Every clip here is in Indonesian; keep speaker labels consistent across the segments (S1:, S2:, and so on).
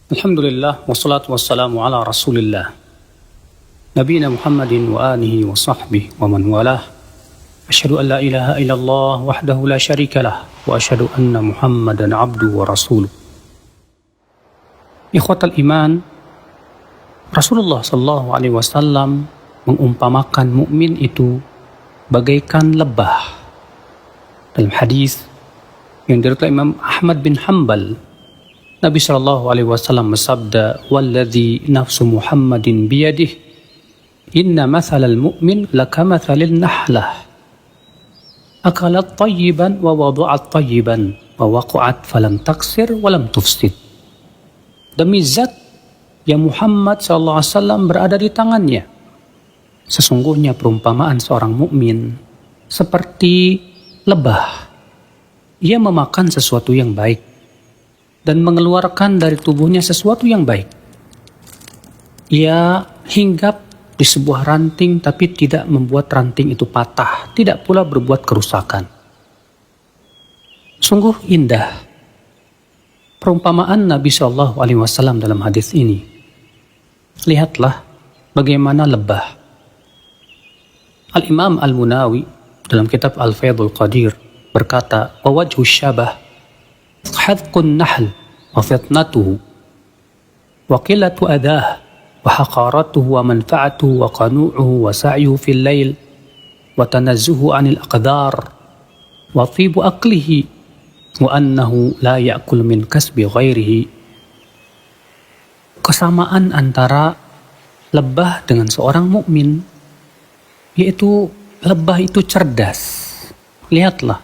S1: Alhamdulillah wassalatu wassalamu ala Rasulillah Nabiyina Muhammadin wa alihi wa sahbihi wa man walah. Asyhadu an la ilaha illallah wahdahu la syarika lah wa asyhadu anna Muhammadan abduhu wa rasuluh. Ikhwatal iman, Rasulullah sallallahu alaihi wasallam mengumpamakan mukmin itu bagaikan lebah. Dalam hadis yang diriwayatkan Imam Ahmad bin Hanbal, Nabi sallallahu alaihi wasallam bersabda, "Walladzi nafsu Muhammadin biyadihi, inna mathalal mu'min lakamathalil nahlah. Akalat tayyiban wa wada'at tayyiban wa waqa'at falam taksir wa lam tufsid." Demi zat yang Muhammad sallallahu alaihi wasallam berada di tangannya, sesungguhnya perumpamaan seorang mukmin seperti lebah. Ia memakan sesuatu yang baik dan mengeluarkan dari tubuhnya sesuatu yang baik. Ia hinggap di sebuah ranting tapi tidak membuat ranting itu patah, tidak pula berbuat kerusakan. Sungguh indah perumpamaan Nabi Shallallahu Alaihi Wasallam dalam hadis ini. Lihatlah bagaimana lebah. Al-Imam Al-Munawi dalam kitab Al-Faidul Qadir berkata, "Wa wajhu syabah hadqun nahl wa fitnatuhu wa qillatu adah wa haqaratuhu wa manfa'atuhu wa qanu'uhu wa sa'yuhu fil lail wa tanazzuhu 'anil aqdar wa tibu aklihi wa annahu la ya'kul min kasbi ghairihi." Kesamaan antara lebah dengan seorang mukmin, yaitu lebah itu cerdas. Lihatlah,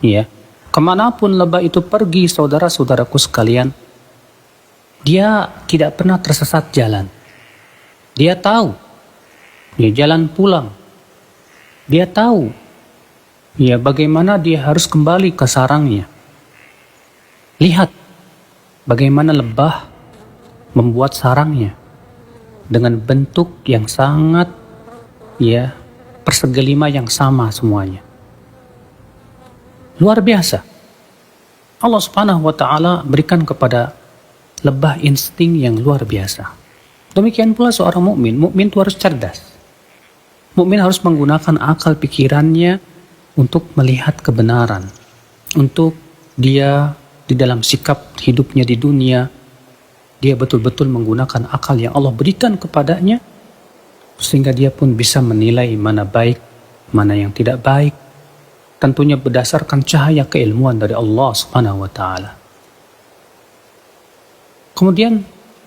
S1: ya, kemanapun lebah itu pergi, saudara-saudaraku sekalian, dia tidak pernah tersesat jalan. Dia tahu dia jalan pulang. Dia tahu ya bagaimana dia harus kembali ke sarangnya. Lihat bagaimana lebah membuat sarangnya dengan bentuk yang sangat persegi lima yang sama semuanya. Luar biasa. Allah Subhanahu wa taala berikan kepada lebah insting yang luar biasa. Demikian pula seorang mukmin. Mukmin itu harus cerdas. Mukmin harus menggunakan akal pikirannya untuk melihat kebenaran. Untuk dia di dalam sikap hidupnya di dunia, dia betul-betul menggunakan akal yang Allah berikan kepadanya, sehingga dia pun bisa menilai mana baik, mana yang tidak baik, tentunya berdasarkan cahaya keilmuan dari Allah Subhanahu wa taala. Kemudian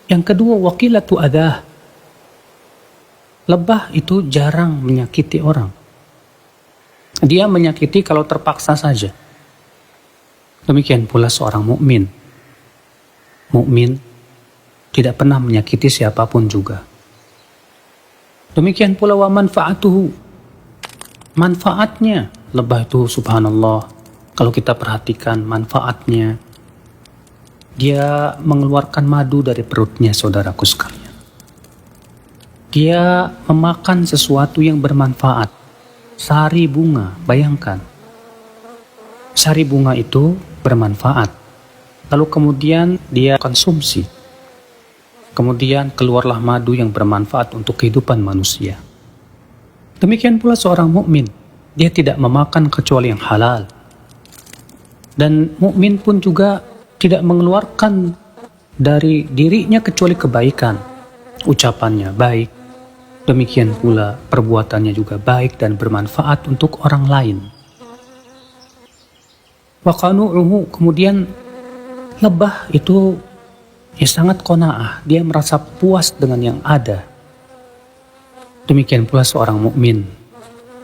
S1: yang kedua, waqilatu adah. Lebah itu jarang menyakiti orang. Dia menyakiti kalau terpaksa saja. Demikian pula seorang mukmin. Mukmin tidak pernah menyakiti siapapun juga. Demikian pula wa manfaatuhu. Manfaatnya lebah itu, subhanallah, kalau kita perhatikan manfaatnya, dia mengeluarkan madu dari perutnya, saudaraku sekalian. Dia memakan sesuatu yang bermanfaat. Sari bunga, bayangkan. Sari bunga itu bermanfaat. Lalu kemudian dia konsumsi. Kemudian keluarlah madu yang bermanfaat untuk kehidupan manusia. Demikian pula seorang mukmin. Dia tidak memakan kecuali yang halal. Dan mukmin pun juga tidak mengeluarkan dari dirinya kecuali kebaikan. Ucapannya baik. Demikian pula perbuatannya juga baik dan bermanfaat untuk orang lain. Wa qanu'uhu, kemudian lebah itu sangat qanaah. Dia merasa puas dengan yang ada. Demikian pula seorang mukmin.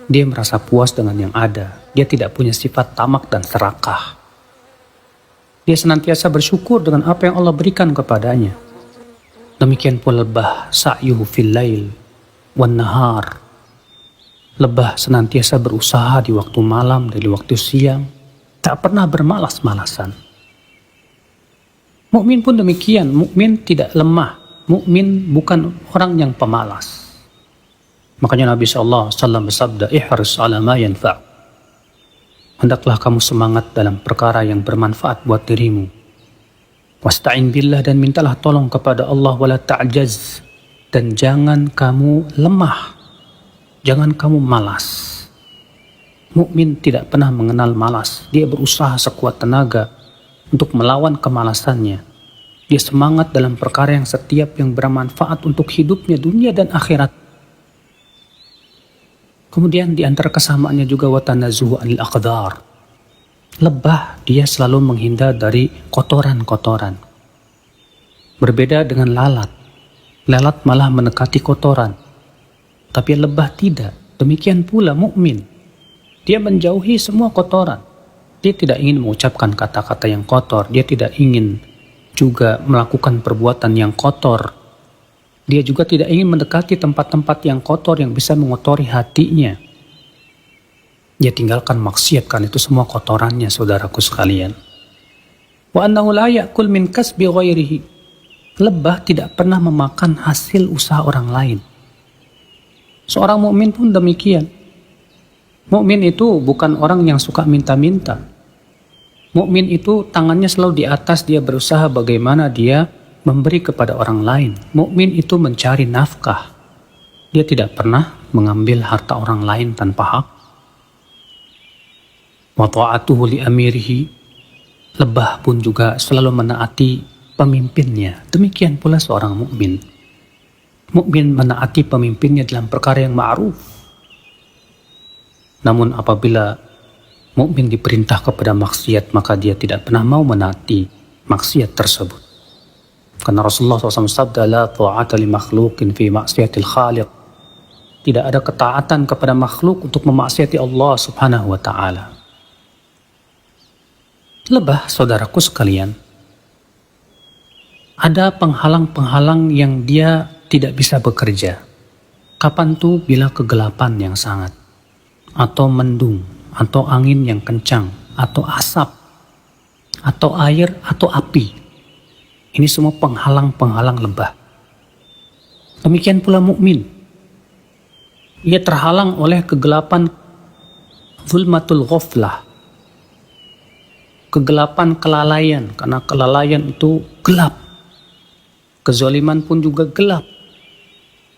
S1: Dia merasa puas dengan yang ada. Dia tidak punya sifat tamak dan serakah. Dia senantiasa bersyukur dengan apa yang Allah berikan kepadanya. Demikian pula lebah, sa'yuhu fil lail wan nahar. Lebah senantiasa berusaha di waktu malam dan di waktu siang. Tak pernah bermalas-malasan. Mukmin pun demikian. Mukmin tidak lemah. Mukmin bukan orang yang pemalas. Makanya Nabi SAW bersabda, "Ihris ala ma yanfa'." Hendaklah kamu semangat dalam perkara yang bermanfaat buat dirimu. Wasta'in billah, dan mintalah tolong kepada Allah, wala ta'jaz, dan jangan kamu lemah, jangan kamu malas. Mukmin tidak pernah mengenal malas. Dia berusaha sekuat tenaga untuk melawan kemalasannya. Dia semangat dalam perkara yang setiap yang bermanfaat untuk hidupnya dunia dan akhirat. Kemudian di antara kesamaannya juga watanazuhu anil aqdar. Lebah, dia selalu menghindar dari kotoran-kotoran. Berbeda dengan lalat. Lalat malah mendekati kotoran. Tapi lebah tidak. Demikian pula mukmin. Dia menjauhi semua kotoran. Dia tidak ingin mengucapkan kata-kata yang kotor. Dia tidak ingin juga melakukan perbuatan yang kotor. Dia juga tidak ingin mendekati tempat-tempat yang kotor yang bisa mengotori hatinya. Dia tinggalkan maksiat, kan itu semua kotorannya, saudaraku sekalian. Wa annahu la ya'kul min kasbi ghairihi. Lebah tidak pernah memakan hasil usaha orang lain. Seorang mukmin pun demikian. Mukmin itu bukan orang yang suka minta-minta. Mukmin itu tangannya selalu di atas, dia berusaha bagaimana dia memberi kepada orang lain. Mukmin itu mencari nafkah. Dia tidak pernah mengambil harta orang lain tanpa hak. Wa ta'atuhu li amirihi. Lebah pun juga selalu menaati pemimpinnya. Demikian pula seorang mukmin. Mukmin menaati pemimpinnya dalam perkara yang ma'ruf. Namun apabila mukmin diperintah kepada maksiat, maka dia tidak pernah mau menaati maksiat tersebut. Karena Rasulullah SAW sabda, la ta'ata li makhluqin fi maksiatil khaliq. Tidak ada ketaatan kepada makhluk untuk memaksiati Allah Subhanahu wa ta'ala. Lebah, saudaraku sekalian, ada penghalang-penghalang yang dia tidak bisa bekerja. Kapan tuh? Bila kegelapan yang sangat, atau mendung, atau angin yang kencang, atau asap, atau air, atau api. Ini semua penghalang-penghalang lebah. Demikian pula mukmin. Ia terhalang oleh kegelapan zulmatul ghaflah. Kegelapan kelalaian, karena kelalaian itu gelap. Kezaliman pun juga gelap.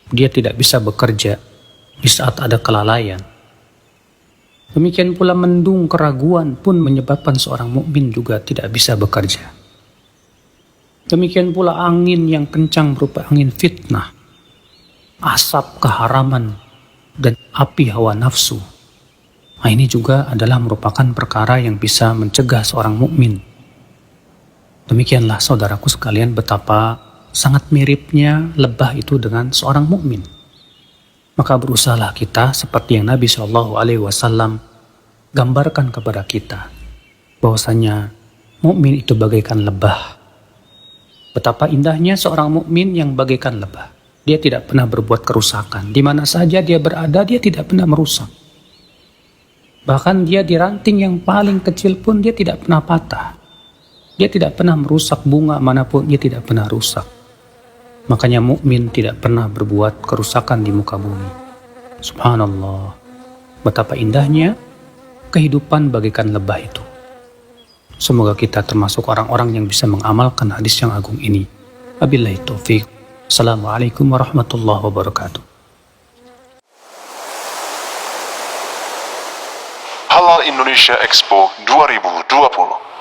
S1: Dia tidak bisa bekerja di saat ada kelalaian. Demikian pula mendung, keraguan pun menyebabkan seorang mukmin juga tidak bisa bekerja. Demikian pula angin yang kencang berupa angin fitnah, asap keharaman, dan api hawa nafsu. Nah, ini juga adalah merupakan perkara yang bisa mencegah seorang mukmin. Demikianlah saudaraku sekalian betapa sangat miripnya lebah itu dengan seorang mukmin. Maka berusahalah kita seperti yang Nabi SAW gambarkan kepada kita, bahwasanya mukmin itu bagaikan lebah. Betapa indahnya seorang mukmin yang bagaikan lebah. Dia tidak pernah berbuat kerusakan. Di mana saja dia berada, dia tidak pernah merusak. Bahkan dia di ranting yang paling kecil pun dia tidak pernah patah. Dia tidak pernah merusak bunga manapun, dia tidak pernah rusak. Makanya mukmin tidak pernah berbuat kerusakan di muka bumi. Subhanallah. Betapa indahnya kehidupan bagaikan lebah itu. Semoga kita termasuk orang-orang yang bisa mengamalkan hadis yang agung ini. Wabillahi taufiq. Assalamualaikum warahmatullahi wabarakatuh.
S2: Halal Indonesia Expo 2020.